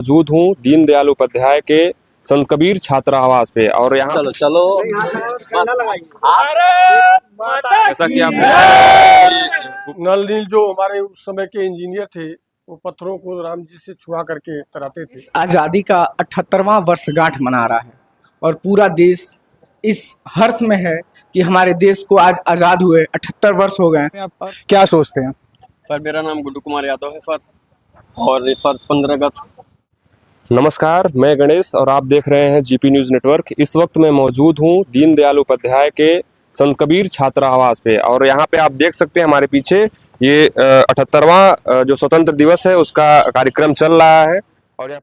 मौजूद हूँ दीनदयाल उपाध्याय के संत कबीर छात्रावास पे। और यहाँ चलो चलो जैसा कि आप नल नील जो हमारे उस समय के इंजीनियर थे वो पत्थरों को राम जी से छुआ करके तराते थे। आज़ादी का 78वां वर्षगांठ मना रहा है और पूरा देश इस हर्ष में है कि हमारे देश को आज आज़ाद हुए 78 वर्ष हो गए हैं। आप क्या सोचते हैं? सर, मेरा नाम गुड्डू कुमार यादव है सर, और सर 15 अगस्त। नमस्कार, मैं गणेश और आप देख रहे हैं जीपी न्यूज़ नेटवर्क। इस वक्त मैं मौजूद हूँ दीनदयाल उपाध्याय के संत कबीर छात्रावास पे। और यहाँ पे आप देख सकते हैं हमारे पीछे ये 78वां जो स्वतंत्र दिवस है उसका कार्यक्रम चल रहा है। और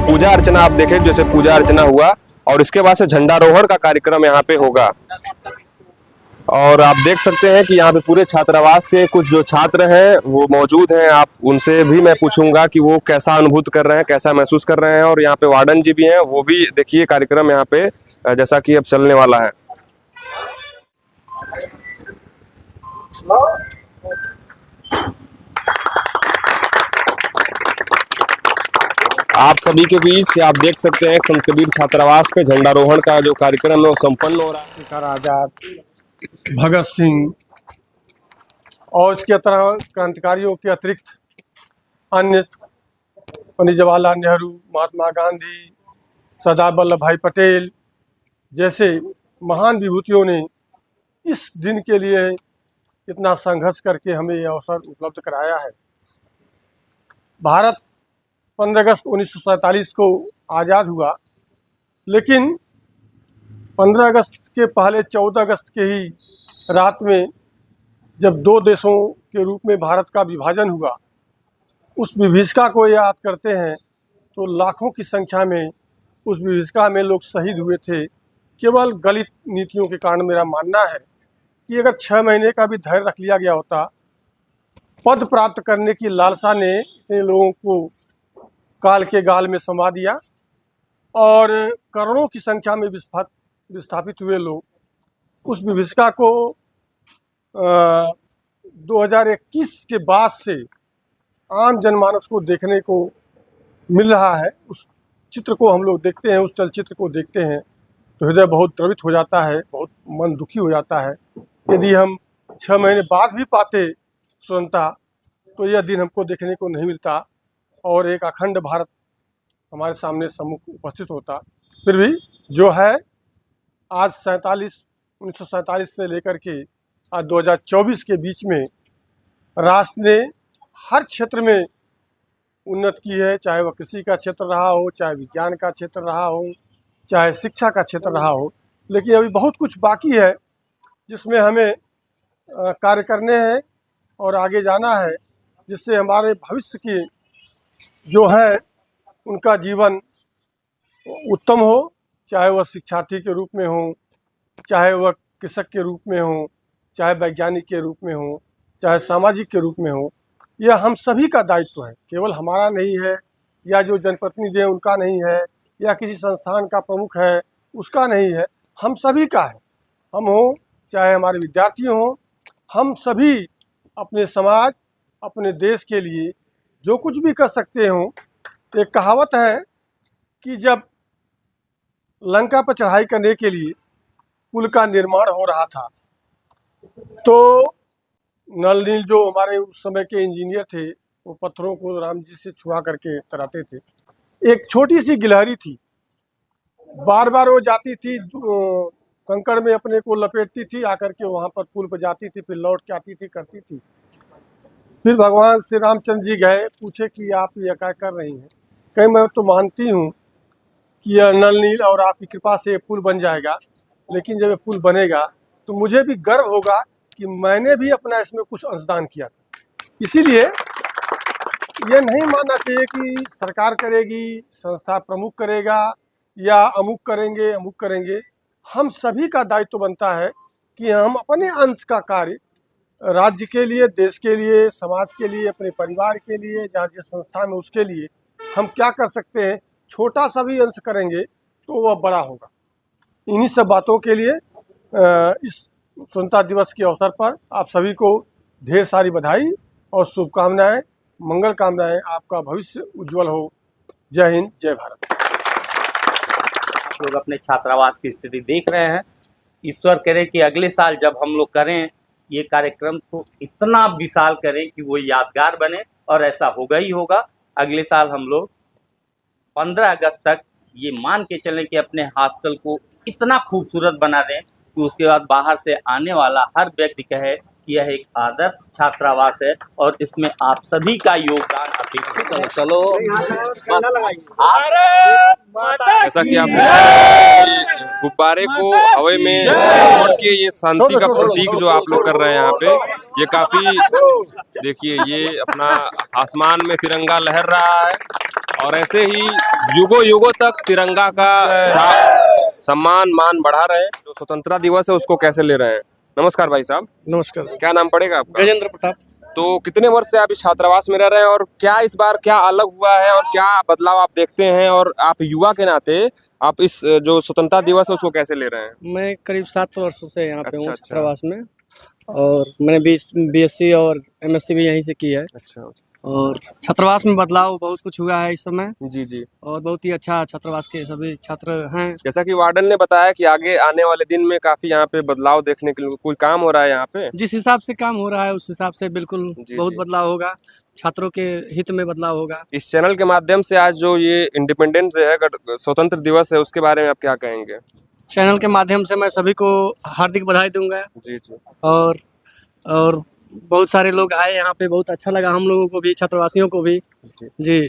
पूजा अर्चना आप देखें, जैसे पूजा अर्चना हुआ और इसके बाद से झंडारोहण का कार्यक्रम यहाँ पे होगा। और आप देख सकते हैं कि यहाँ पे पूरे छात्रावास के कुछ जो छात्र हैं वो मौजूद हैं। आप उनसे भी मैं पूछूंगा कि वो कैसा अनुभूत कर रहे हैं, कैसा महसूस कर रहे हैं। और यहाँ पे वार्डन जी भी हैं, वो भी देखिए कार्यक्रम यहाँ पे जैसा कि अब चलने वाला है। आप सभी के बीच आप देख सकते हैं संत कबीर छात्रावास पे झंडारोहण का जो कार्यक्रम है वो संपन्न हो रहा है। शेखर आजाद, भगत सिंह और इसके तरह क्रांतिकारियों के अतिरिक्त अन्य पंडित जवाहरलाल नेहरू, महात्मा गांधी, सरदार वल्लभ भाई पटेल जैसे महान विभूतियों ने इस दिन के लिए इतना संघर्ष करके हमें यह अवसर उपलब्ध कराया है। भारत 15 अगस्त 1947 को आज़ाद हुआ, लेकिन 15 अगस्त के पहले 14 अगस्त के ही रात में जब दो देशों के रूप में भारत का विभाजन हुआ, उस विभीषिका को याद करते हैं तो लाखों की संख्या में उस विभीषिका में लोग शहीद हुए थे, केवल गलत नीतियों के कारण। मेरा मानना है कि अगर 6 महीने का भी धैर्य रख लिया गया होता, पद प्राप्त करने की लालसा ने इतने लोगों को काल के गाल में समा दिया और करोड़ों की संख्या में विस्थापित हुए लोग उस विभीषिका को 2021 के बाद से आम जनमानस को देखने को मिल रहा है। उस चित्र को हम लोग देखते हैं, उस चलचित्र को देखते हैं तो हृदय बहुत द्रवित हो जाता है, बहुत मन दुखी हो जाता है। यदि हम 6 महीने बाद भी पाते स्वतंत्रता तो यह दिन हमको देखने को नहीं मिलता और एक अखंड भारत हमारे सामने सम्मुख उपस्थित होता। फिर भी जो है आज 1947 से लेकर के आज 2024 के बीच में राष्ट्र ने हर क्षेत्र में उन्नत की है, चाहे वह कृषि का क्षेत्र रहा हो, चाहे विज्ञान का क्षेत्र रहा हो, चाहे शिक्षा का क्षेत्र रहा हो। लेकिन अभी बहुत कुछ बाकी है जिसमें हमें कार्य करने हैं और आगे जाना है, जिससे हमारे भविष्य की जो है उनका जीवन उत्तम हो, चाहे वह शिक्षार्थी के रूप में हो, चाहे वह कृषक के रूप में हो, चाहे वैज्ञानिक के रूप में हो, चाहे सामाजिक के रूप में हो। यह हम सभी का दायित्व है, केवल हमारा नहीं है या जो जनप्रतिनिधि है उनका नहीं है या किसी संस्थान का प्रमुख है उसका नहीं है, हम सभी का है। हम हों चाहे हमारे विद्यार्थी हों, हम सभी अपने समाज, अपने देश के लिए जो कुछ भी कर सकते हों। एक कहावत है कि जब लंका पर चढ़ाई करने के लिए पुल का निर्माण हो रहा था तो नल नील जो हमारे उस समय के इंजीनियर थे वो पत्थरों को राम जी से छुआ करके तराते थे। एक छोटी सी गिलहरी थी, बार बार वो जाती थी कंकड़ में अपने को लपेटती थी, आकर के वहाँ पर पुल पर जाती थी, फिर लौट के आती थी, करती थी। फिर भगवान श्री रामचंद्र जी गए, पूछे कि आप ये क्या कर रही हैं? कहीं मैं तो मानती हूँ कि यह नल नील और आपकी कृपा से पुल बन जाएगा, लेकिन जब ये पुल बनेगा तो मुझे भी गर्व होगा कि मैंने भी अपना इसमें कुछ अंशदान किया था। इसीलिए ये नहीं मानना चाहिए कि सरकार करेगी, संस्था प्रमुख करेगा या अमुक करेंगे। हम सभी का दायित्व बनता है कि हम अपने अंश का कार्य राज्य के लिए, देश के लिए, समाज के लिए, अपने परिवार के लिए, जहाँ जिस संस्था में उसके लिए हम क्या कर सकते हैं, छोटा सा भी अंश करेंगे तो वह बड़ा होगा। इन्हीं सब बातों के लिए इस स्वतंत्रता दिवस के अवसर पर आप सभी को ढेर सारी बधाई और शुभकामनाएं, मंगल कामनाएं। आपका भविष्य उज्जवल हो। जय हिंद, जय भारत। आप लोग अपने छात्रावास की स्थिति देख रहे हैं। ईश्वर करे कि अगले साल जब हम लोग करें ये कार्यक्रम तो इतना विशाल करें कि वो यादगार बने, और ऐसा होगा ही होगा। अगले साल हम लोग 15 अगस्त तक ये मान के चलें कि अपने हॉस्टल को इतना खूबसूरत बना दें कि उसके बाद बाहर से आने वाला हर व्यक्ति कहे कि यह एक आदर्श छात्रावास है और इसमें आप सभी का योगदान अपेक्षित है। चलो जैसा कि आप गुब्बारे को हवा में छोड़ के ये शांति का प्रतीक जो आप लोग कर रहे हैं यहाँ पे, ये काफी देखिए, ये अपना आसमान में तिरंगा लहर रहा है और ऐसे ही युगों युगों तक तिरंगा का सम्मान मान बढ़ा रहे हैं। जो स्वतंत्रता दिवस है उसको कैसे ले रहे हैं? नमस्कार भाई साहब। नमस्कार। क्या नाम पड़ेगा आपका? गजेंद्र प्रताप। तो कितने वर्ष से आप इस छात्रावास में रह रहे हैं और क्या इस बार क्या अलग हुआ है और क्या बदलाव आप देखते हैं, और आप युवा के नाते आप इस जो स्वतंत्रता दिवस है उसको कैसे ले रहे हैं? मैं करीब 7 वर्षों से यहाँ पे हूँ अच्छा। छात्रावास में, और मैंने बीएससी और एमएससी भी यहीं से की है। अच्छा। और छात्रावास में बदलाव बहुत कुछ हुआ है इस समय, जी जी। और बहुत ही अच्छा छात्रावास के सभी छात्र हैं। जैसा कि वार्डन ने बताया कि आगे आने वाले दिन में काफी यहाँ पे बदलाव देखने के लिए कोई काम हो रहा है यहाँ पे। जिस हिसाब से काम हो रहा है उस हिसाब से बिल्कुल बहुत जी। बदलाव होगा, छात्रों के हित में बदलाव होगा। इस चैनल के माध्यम से आज जो ये इंडिपेंडेंस है, स्वतंत्र दिवस है, उसके बारे में आप क्या कहेंगे? चैनल के माध्यम से मैं सभी को हार्दिक बधाई दूंगा। जी जी। और बहुत सारे लोग आए यहाँ पे, बहुत अच्छा लगा हम लोगों को भी, छात्रवासियों को भी। जी,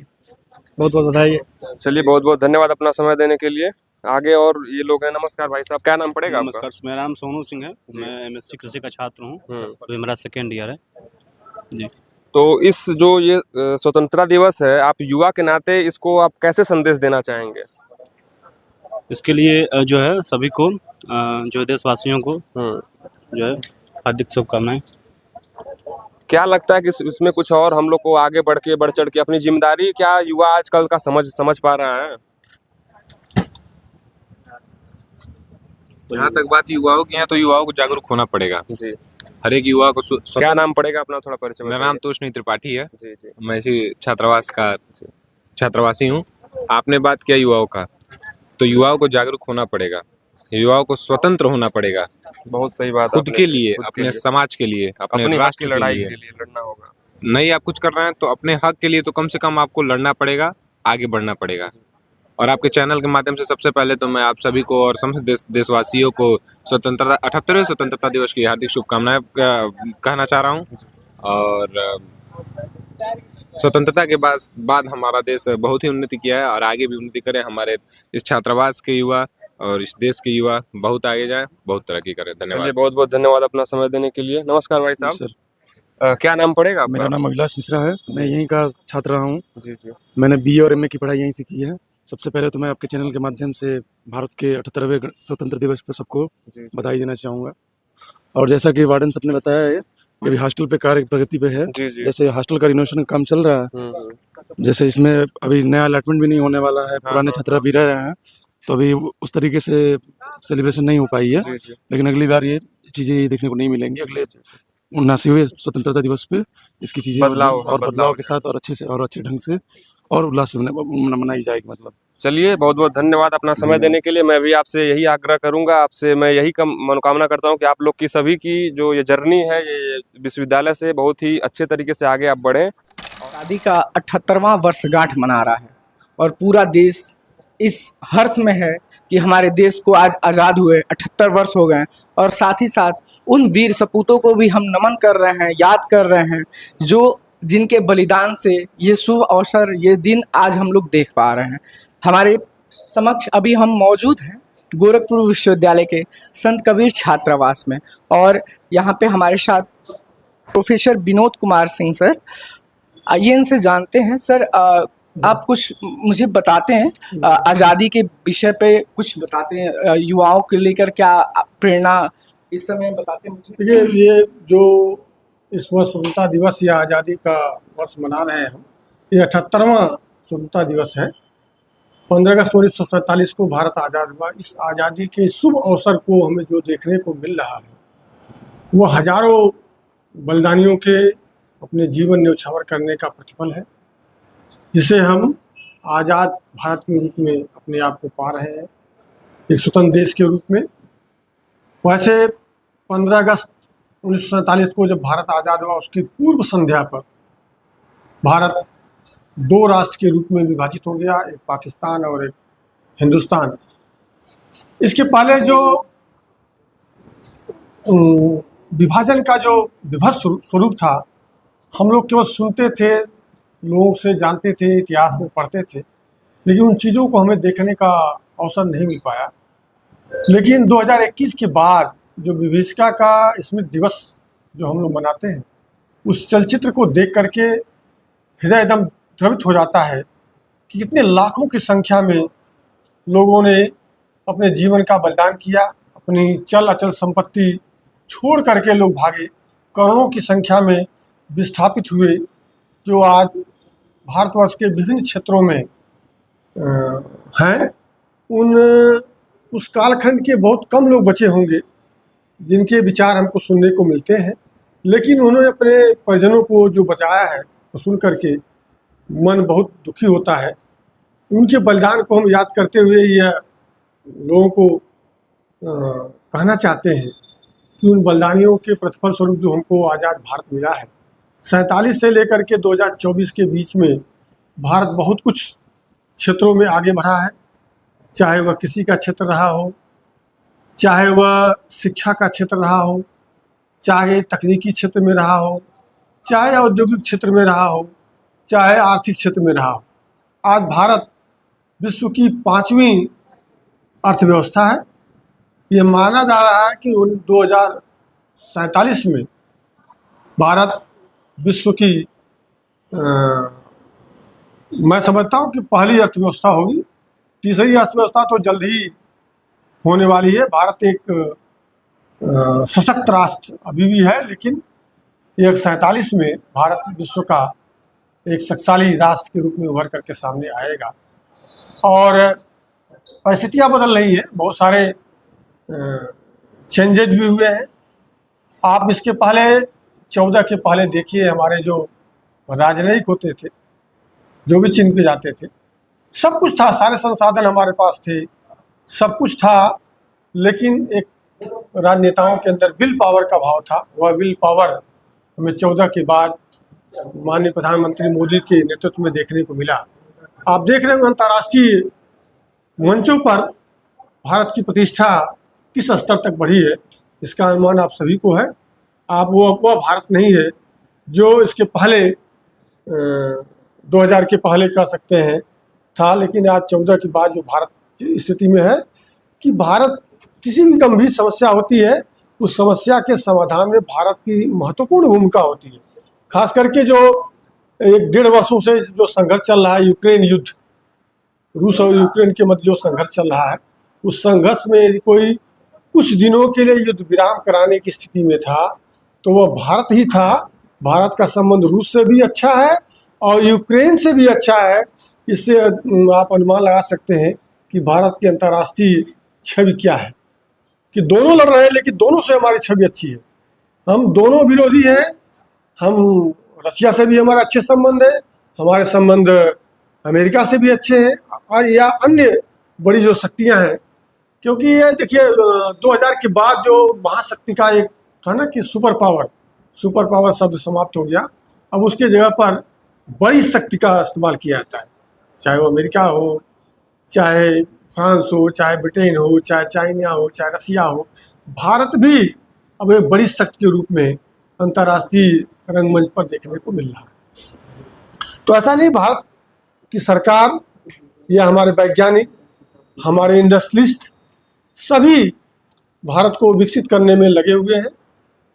बहुत बहुत बधाई। चलिए, बहुत बहुत धन्यवाद अपना समय देने के लिए। आगे और ये लोग हैं। नमस्कार भाई साहब, क्या नाम पड़ेगा आपका? नमस्कार, मेरा नाम सोनू सिंह है। मैं एमएससी कृषि का छात्र हूँ, अभी मेरा 2nd ईयर है जी। तो इस जो ये स्वतंत्रता दिवस है, आप युवा के नाते इसको आप कैसे संदेश देना चाहेंगे? इसके लिए जो है सभी को, जो देशवासियों को जो है हार्दिक शुभकामनाएं। क्या लगता है कि इसमें कुछ और हम लोग को आगे बढ़ चढ़ के अपनी जिम्मेदारी क्या युवा आजकल का समझ पा रहा है? जहाँ तक बात युवाओं की है तो युवाओं को जागरूक होना पड़ेगा जी। हर एक युवा को। क्या नाम पड़ेगा अपना, थोड़ा परिचय? मेरा नाम तोषनी त्रिपाठी है। जी जी। मैं इसी छात्रावास का छात्रावासी हूँ। आपने बात किया युवाओं का, तो युवाओं को जागरूक होना पड़ेगा, युवाओं को स्वतंत्र होना पड़ेगा। बहुत सही बात। खुद के लिए, अपने समाज के लिए, अपने राष्ट्र की लड़ाई के के लिए लड़ना होगा। नहीं आप कुछ कर रहे हैं तो अपने हक के लिए तो कम से कम आपको लड़ना पड़ेगा, आगे बढ़ना पड़ेगा। और आपके चैनल के माध्यम से सबसे पहले तो मैं आप सभी को और समस्त देशवासियों को 78वें स्वतंत्रता दिवस की हार्दिक शुभकामनाएं कहना चाह रहा हूं। और स्वतंत्रता के बाद हमारा देश बहुत ही उन्नति किया है और आगे भी उन्नति करे। हमारे इस छात्रावास के युवा और इस देश के युवा बहुत आगे जाए, बहुत तरक्की करे। धन्यवाद। बहुत बहुत धन्यवाद अपना समय देने के लिए। नमस्कार भाई साहब। सर, क्या नाम पड़ेगा आपका? मेरा नाम अभिलाष मिश्रा है। मैं यहीं का छात्र रहा हूँ। जी जी। मैंने बीए और एमए की पढ़ाई यहीं से की है। सबसे पहले तो मैं आपके चैनल के माध्यम से भारत के 78वें स्वतंत्र दिवस पर सबको बधाई देना चाहूँगा। और जैसा कि वार्डन साहब ने बताया है, ये भी हॉस्टल पे कार्य प्रगति पे है। जी जी। जैसे हॉस्टल का रिनोवेशन का काम चल रहा है, जैसे इसमें अभी नया अलॉटमेंट भी नहीं होने वाला है, पुराने छात्र भी रह रहे हैं, तो अभी उस तरीके से सेलिब्रेशन नहीं हो पाई है। लेकिन अगली बार ये चीज़ें देखने को नहीं मिलेंगी। अगले 79वें स्वतंत्रता दिवस पे इसकी चीज़ें बदलाव के साथ और अच्छे से और अच्छे ढंग से और उल्लास से मनाई जाएगी। मतलब चलिए, बहुत बहुत धन्यवाद अपना समय देने के लिए। मैं भी आपसे यही आग्रह करूंगा, आपसे मैं यही मनोकामना करता हूं कि आप लोग की सभी की जो ये जर्नी है, ये विश्वविद्यालय से बहुत ही अच्छे तरीके से आगे आप बढ़ें। आज़ादी का 78वां वर्षगांठ मना रहा है और पूरा देश इस हर्ष में है कि हमारे देश को आज आज़ाद हुए 78 वर्ष हो गए हैं। और साथ ही साथ उन वीर सपूतों को भी हम नमन कर रहे हैं, याद कर रहे हैं, जो जिनके बलिदान से ये शुभ अवसर, ये दिन आज हम लोग देख पा रहे हैं। हमारे समक्ष अभी हम मौजूद हैं गोरखपुर विश्वविद्यालय के संत कबीर छात्रावास में, और यहाँ पे हमारे साथ प्रोफेसर विनोद कुमार सिंह सर। आइए इनसे जानते हैं। सर, आप कुछ मुझे बताते हैं, आज़ादी के विषय पे कुछ बताते हैं, युवाओं को लेकर क्या प्रेरणा इस समय बताते हैं मुझे। देखिए, ये जो इस वर्ष स्वतंत्रता दिवस या आज़ादी का वर्ष मना रहे हैं हम, ये 78वां स्वतंत्रता दिवस है। 15 अगस्त 1947 को भारत आज़ाद हुआ। इस आज़ादी के शुभ अवसर को हमें जो देखने को मिल रहा है वो हजारों बलिदानियों के अपने जीवन न्यौछावर करने का प्रतिफल है, जिसे हम आज़ाद भारत के रूप में अपने आप को पा रहे हैं, एक स्वतंत्र देश के रूप में। वैसे 15 अगस्त 1947 को जब भारत आज़ाद हुआ, उसकी पूर्व संध्या पर भारत दो राष्ट्र के रूप में विभाजित हो गया, एक पाकिस्तान और एक हिंदुस्तान। इसके पहले जो विभाजन का जो विभत्स स्वरूप था, हम लोग केवल सुनते थे, लोगों से जानते थे, इतिहास में पढ़ते थे, लेकिन उन चीज़ों को हमें देखने का अवसर नहीं मिल पाया। लेकिन 2021 के बाद जो विभीषिका का स्मृति दिवस जो हम लोग मनाते हैं, उस चलचित्र को देख करके हृदय एकदम द्रवित हो जाता है कि कितने लाखों की संख्या में लोगों ने अपने जीवन का बलिदान किया, अपनी चल अचल संपत्ति छोड़ करके लोग भागे, करोड़ों की संख्या में विस्थापित हुए, जो आज भारतवर्ष के विभिन्न क्षेत्रों में हैं। उस कालखंड के बहुत कम लोग बचे होंगे जिनके विचार हमको सुनने को मिलते हैं, लेकिन उन्होंने अपने परिजनों को जो बचाया है तो सुन करके मन बहुत दुखी होता है। उनके बलिदान को हम याद करते हुए यह लोगों को कहना चाहते हैं कि उन बलिदानियों के प्रतिफल स्वरूप जो हमको आज़ाद भारत मिला है, 47 से लेकर के 2024 के बीच में भारत बहुत कुछ क्षेत्रों में आगे बढ़ा है, चाहे वह कृषि का क्षेत्र रहा हो, चाहे वह शिक्षा का क्षेत्र रहा हो, चाहे तकनीकी क्षेत्र में रहा हो, चाहे औद्योगिक क्षेत्र में रहा हो, चाहे आर्थिक क्षेत्र में रहा हो। आज भारत विश्व की 5वीं अर्थव्यवस्था है। ये माना जा रहा है कि 2047 में भारत विश्व की मैं समझता हूँ कि पहली अर्थव्यवस्था होगी। तीसरी अर्थव्यवस्था तो जल्द ही होने वाली है। भारत एक सशक्त राष्ट्र अभी भी है, लेकिन 47 में भारत विश्व का एक शक्तिशाली राष्ट्र के रूप में उभर करके सामने आएगा। और परिस्थितियाँ बदल रही हैं, बहुत सारे चेंजेज भी हुए हैं। आप इसके पहले 14 के पहले देखिए, हमारे जो राजनयिक होते थे, जो भी चिन्ह के जाते थे, सब कुछ था, सारे संसाधन हमारे पास थे, सब कुछ था, लेकिन एक राजनेताओं के अंदर विल पावर का भाव था। वह विल पावर हमें 14 के बाद माननीय प्रधानमंत्री मोदी के नेतृत्व में देखने को मिला। आप देख रहे हैं अंतर्राष्ट्रीय मंचों पर भारत की प्रतिष्ठा किस स्तर तक बढ़ी है, इसका अनुमान आप सभी को है। आप वो भारत नहीं है जो इसके पहले 2000 के पहले कह सकते हैं था, लेकिन आज 14 के बाद जो भारत की स्थिति में है कि भारत किसी भी गंभीर समस्या होती है, उस समस्या के समाधान में भारत की महत्वपूर्ण भूमिका होती है। खास करके जो 1-1.5 वर्षों से जो संघर्ष चल रहा है, यूक्रेन युद्ध, रूस और यूक्रेन के मध्य जो संघर्ष चल रहा है, उस संघर्ष में यदि कोई कुछ दिनों के लिए युद्ध विराम कराने की स्थिति में था तो वह भारत ही था। भारत का संबंध रूस से भी अच्छा है और यूक्रेन से भी अच्छा है। इससे आप अनुमान लगा सकते हैं कि भारत की अंतर्राष्ट्रीय छवि क्या है, कि दोनों लड़ रहे हैं लेकिन दोनों से हमारी छवि अच्छी है। हम दोनों विरोधी हैं। हम रशिया से भी हमारे अच्छे संबंध है, हमारे संबंध अमेरिका से भी अच्छे हैं, और या अन्य बड़ी जो शक्तियां हैं, क्योंकि ये देखिए 2000 के बाद जो महाशक्ति का एक था ना कि सुपर पावर शब्द समाप्त हो गया। अब उसके जगह पर बड़ी शक्ति का इस्तेमाल किया जाता है। चाहे वो अमेरिका हो, चाहे फ्रांस हो, चाहे ब्रिटेन हो, चाहे चाइना हो, चाहे रसिया हो, भारत भी अब एक बड़ी शक्ति के रूप में अंतर्राष्ट्रीय रंगमंच पर देखने को मिल रहा है। तो ऐसा नहीं, भारत की सरकार या हमारे वैज्ञानिक, हमारे इंडस्ट्रियलिस्ट सभी भारत को विकसित करने में लगे हुए हैं।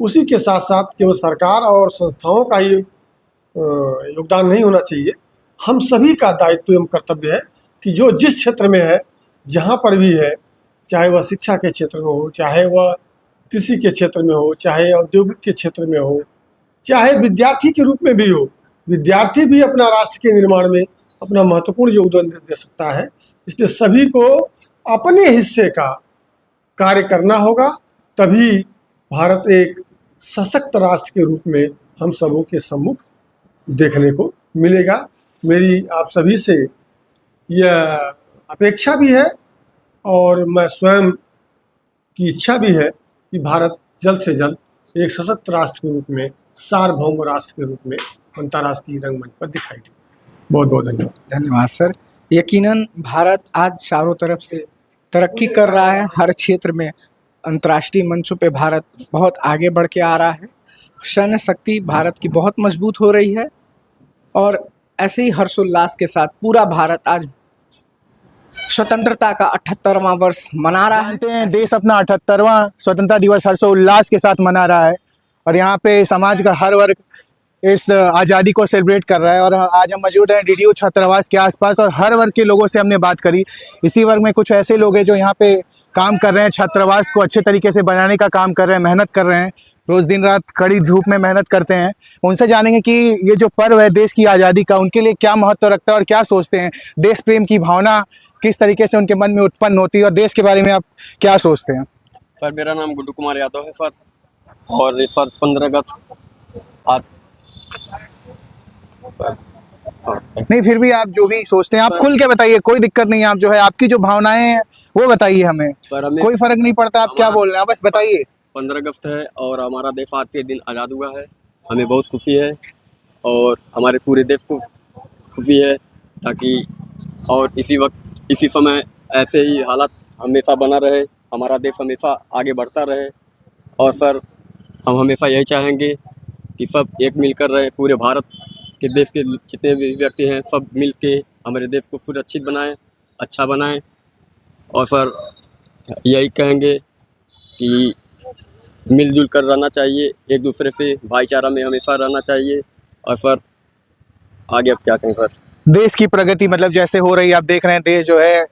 उसी के साथ साथ केवल सरकार और संस्थाओं का ही योगदान नहीं होना चाहिए, हम सभी का दायित्व एवं कर्तव्य है कि जो जिस क्षेत्र में है, जहाँ पर भी है, चाहे वह शिक्षा के क्षेत्र में हो, चाहे वह कृषि के क्षेत्र में हो, चाहे औद्योगिक के क्षेत्र में हो, चाहे विद्यार्थी के रूप में भी हो, विद्यार्थी भी अपना राष्ट्र के निर्माण में अपना महत्वपूर्ण योगदान दे सकता है। इसलिए सभी को अपने हिस्से का कार्य करना होगा, तभी भारत एक सशक्त राष्ट्र के रूप में हम सबों के सम्मुख देखने को मिलेगा। मेरी आप सभी से यह अपेक्षा भी है और मैं स्वयं की इच्छा भी है कि भारत जल्द से जल्द एक सशक्त राष्ट्र के रूप में, सार्वभौम राष्ट्र के रूप में अंतर्राष्ट्रीय रंगमंच पर दिखाई दे। बहुत बहुत धन्यवाद। धन्यवाद सर। यकीनन भारत आज चारों तरफ से तरक्की कर रहा है, हर क्षेत्र में अंतर्राष्ट्रीय मंचों पे भारत बहुत आगे बढ़ के आ रहा है। सैन्य शक्ति भारत की बहुत मजबूत हो रही है और ऐसे ही हर्षोल्लास के साथ पूरा भारत आज स्वतंत्रता का 78वां वर्ष मना रहा है। जानते हैं देश अपना 78वां स्वतंत्रता दिवस हर्षोल्लास के साथ मना रहा है और यहाँ पे समाज का हर वर्ग इस आज़ादी को सेलिब्रेट कर रहा है। और आज हम मौजूद हैं DDU छात्रावास के आसपास और हर वर्ग के लोगों से हमने बात करी। इसी वर्ग में कुछ ऐसे लोग हैं जो यहाँ पे काम कर रहे हैं, छात्रावास को अच्छे तरीके से बनाने का काम कर रहे हैं, मेहनत कर रहे हैं, रोज़ दिन रात कड़ी धूप में मेहनत करते हैं। उनसे जानेंगे कि ये जो पर्व है देश की आज़ादी का, उनके लिए क्या महत्व रखता है और क्या सोचते हैं, देश प्रेम की भावना किस तरीके से उनके मन में उत्पन्न होती है और देश के बारे में आप क्या सोचते हैं? सर मेरा नाम गुड्डू कुमार यादव है सर, और सर 15 अगस्त आज नहीं, फिर भी आप जो भी सोचते हैं आप खुल के बताइए, कोई दिक्कत नहीं है। आप जो है आपकी जो भावनाएं हैं वो बताइए हमें, कोई फर्क नहीं पड़ता आप क्या बोल रहे हैं, बस बताइए। 15 अगस्त है और हमारा देश आज के दिन आज़ाद हुआ है, हमें बहुत खुशी है और हमारे पूरे देश को खुशी है। ताकि और इसी समय ऐसे ही हालात हमेशा बना रहे, हमारा देश हमेशा आगे बढ़ता रहे। और सर हम हमेशा यही चाहेंगे कि सब एक मिलकर रहे, पूरे भारत के देश के जितने भी व्यक्ति हैं सब मिल के हमारे देश को सुरक्षित बनाएं, अच्छा बनाएं। और सर यही कहेंगे कि मिलजुल कर रहना चाहिए, एक दूसरे से भाईचारा में हमेशा रहना चाहिए। और सर आगे अब क्या कहें सर, देश की प्रगति मतलब जैसे हो रही है, आप देख रहे हैं देश जो है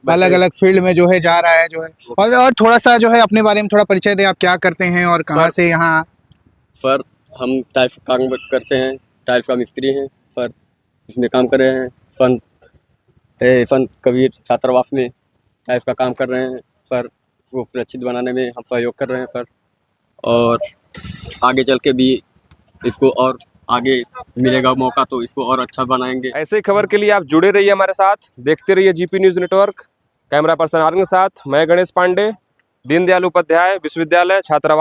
अलग अलग फील्ड में जो है जा रहा है जो है। और थोड़ा सा जो है अपने बारे में थोड़ा परिचय दें, आप क्या करते हैं और कहाँ से यहाँ? सर हम टाइल्स का काम करते हैं, टाइल्स का मिस्त्री हैं सर, इसमें काम कर रहे हैं। संत कबीर छात्रावास में टाइल्स का काम कर रहे हैं सर, उसको सुरक्षित बनाने में हम सहयोग कर रहे हैं सर। और आगे चल के भी इसको और आगे मिलेगा मौका तो इसको और अच्छा बनाएंगे। ऐसे ही खबर के लिए आप जुड़े रहिए हमारे साथ, देखते रहिए GP news network. Camera person Aryan के साथ मैं गणेश पांडे, दीनदयाल उपाध्याय विश्वविद्यालय छात्रावास।